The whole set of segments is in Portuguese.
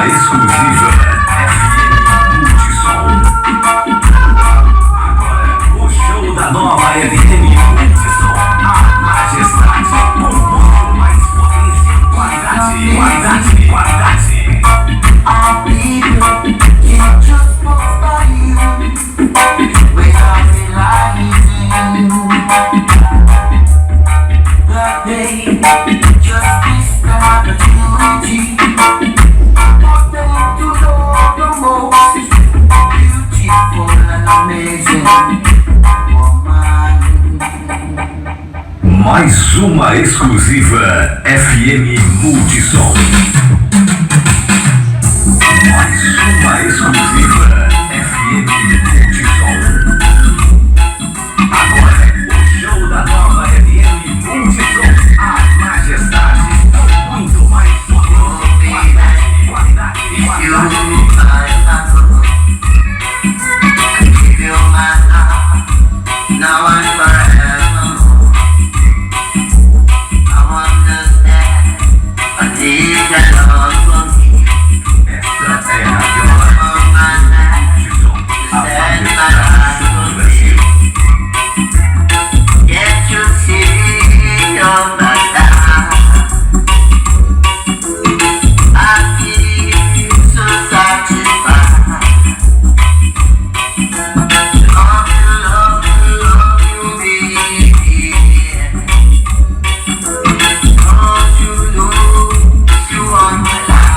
exclusiva Multissom. Agora, o show da nova FM Multissom. A majestade com muito mais potência. Qualidade, qualidade, qualidade. I'll be here just for you. Without realizing that they just missed the opportunity for them to know the most beautiful and amazing woman. Mais uma exclusiva FM Multissom. Mais uma exclusiva FM Multissom. Agora, o show da nova FM Multissom. A majestade com muito mais potência. Qualidade, qualidade, Now I'm forever. I understand. I need that love from you. essa é a Radiola. Multissom. A majestade do Brasil. Get you see on my side. I feel so satisfied. Love you, love you, love you, baby. Don't you know you are my life?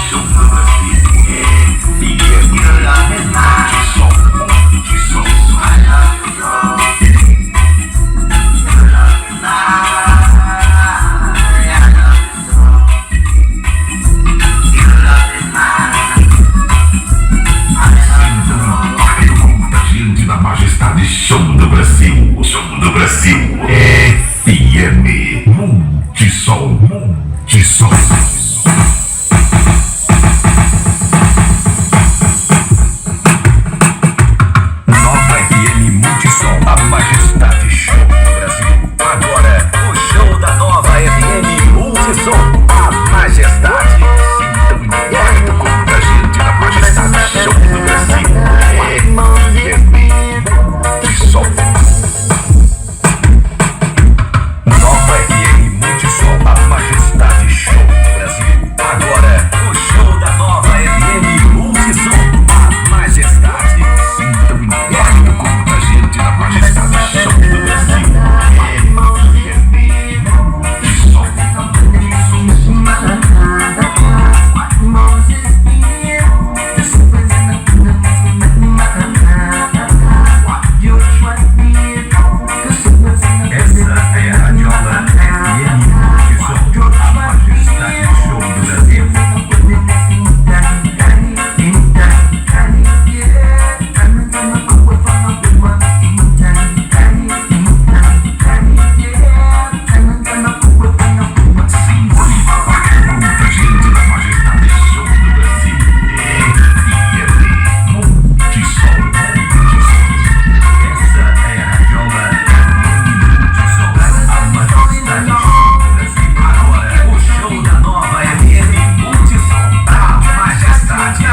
Show do Brasil. FM Your love is mine. Multissom. Multissom. I love you so. Your love is mine. I love you so. Your love is mine. I love you so. Muita gente da majestade. Show do Brasil. Show do Brasil. FM Multissom. Multissom. Nova FM Multissom. A majestade. Show do Brasil. Agora, o show da nova FM Multissom. A majestade. Sinta o impacto com muita gente da majestade. Show do Brasil. FM Multissom. Nova FM Multissom. A majestade. Show do Brasil. Agora, o show da nova FM Multissom. A majestade. Sinta o impacto com muita gente da majestade. Show do Brasil. FM Multissom. Essa é a Radiola FM Multissom. A majestade show do Brasil. Muita gente da majestade show do Brasil. FM Multissom. Essa é a Radiola FM Multissom. A majestade show do Brasil. Agora, o show da nova FM Multissom. A majestade.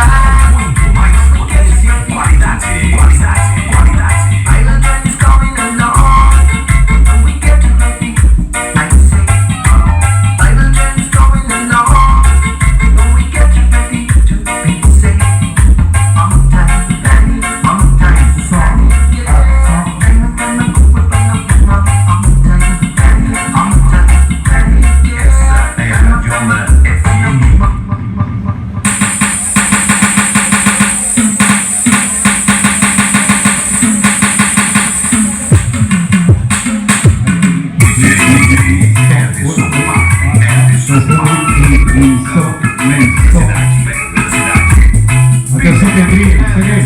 Muito mais potência. Qualidade, qualidade, qualidade. Island train is coming along, and we get to ready. I say, Island train is coming along, and we get to ready to be safe. On time, Danny, on time, Danny, yeah. Island train is coming along, on time, Danny, on time, Danny, yeah. Essa é a Radiola FM. Atenção, Pedrinho, cheguei.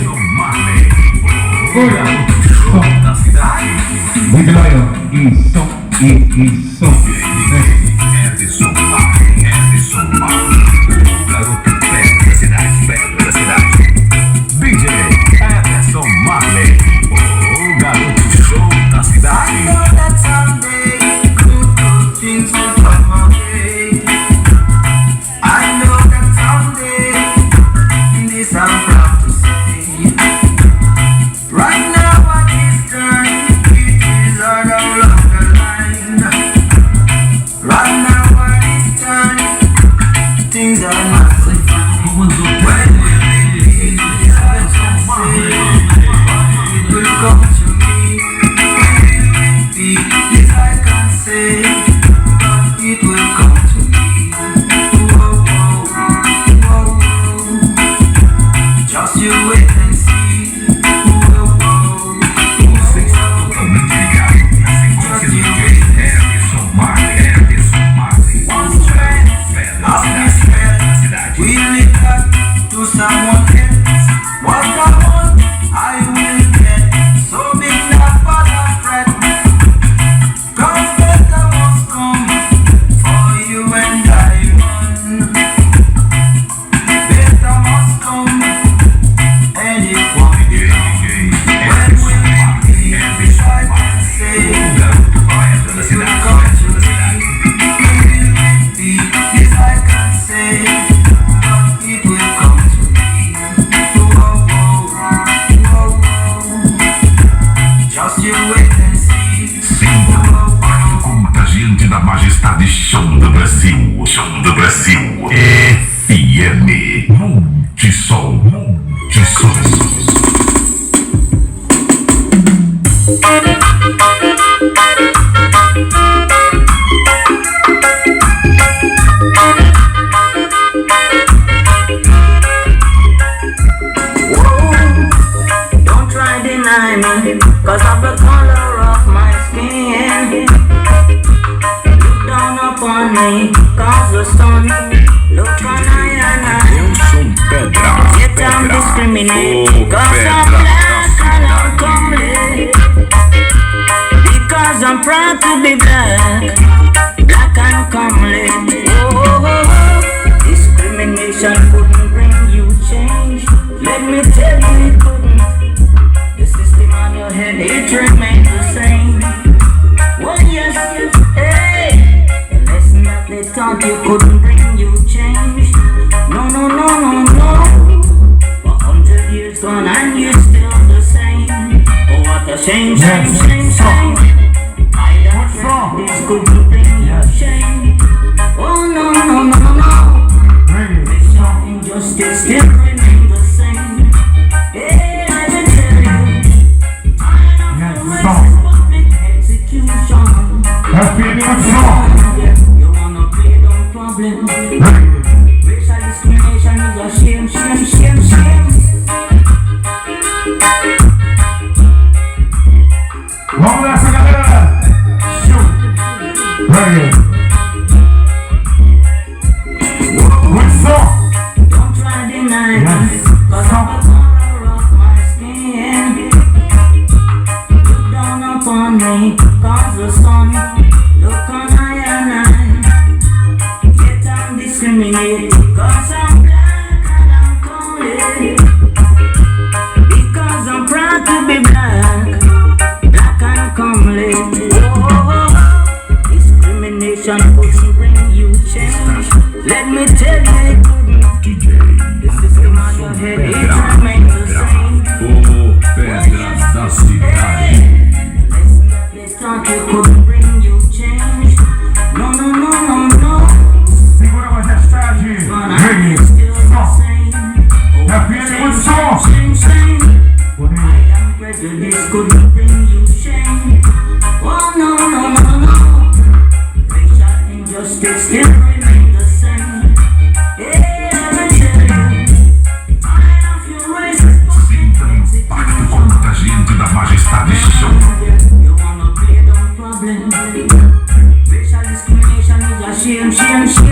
Olha, som Da cidade. muito maior. E som, e som. Edson Marley, Edson Marley. O garoto perto da cidade, perto da cidade. DJ Edson Marley. O garoto show da cidade. I know that someday good things will come my way. I know Som do Brasil, som do Brasil. FM Multissom, Multissom. Don't try deny me, cause of the color of my skin. Look down upon me, cause the sun. Look on I and I. Eu sou pedra, Yet I'm discriminated, cause I'm black and I'm comely. Because I'm proud to be black, black and comely. Oh, discrimination couldn't bring you change. Let me tell you it couldn't. The system on your head, it remains the same. Oh yes, hey. The lesson that they taught you couldn't bring you change. No, no, no, no, no. For 100 years gone and you're still the same. Oh what a shame, shame, shame, shame. I don't think this couldn't bring you shame. Oh no, no, no, no. Racial injustice still remains the same. Hey, I will tell you, I don't racist public execution. You wanna play the problem? Racial discrimination is a shame, shame, shame, shame. Vamos nessa, galera! Show! Muito som! Don't try deny me, cause of the color of my skin. Look down upon me, cause the sun. Look on I and I. Yet I'm discriminated, cause I'm black and I'm comely. Because I'm proud to be black, black and comely. Oh, discrimination couldn't bring you change. Let me tell you it couldn't. The system on your head, it remains the same. O Pedra da Cidade. The lesson that they taught you couldn't bring you change. No, no, no, no, no. Segura a majestade! But I'm still the same. Oh, FM muito som! shame, shame. I am prejudice couldn't bring you shame. Oh no, no, no, no. Racial injustice still remains the same. Hey, I will tell you, I am furious. Sinta o impacto contagiante da majestade show. You wanna play the problem? Racial discrimination is a shame, shame, shame.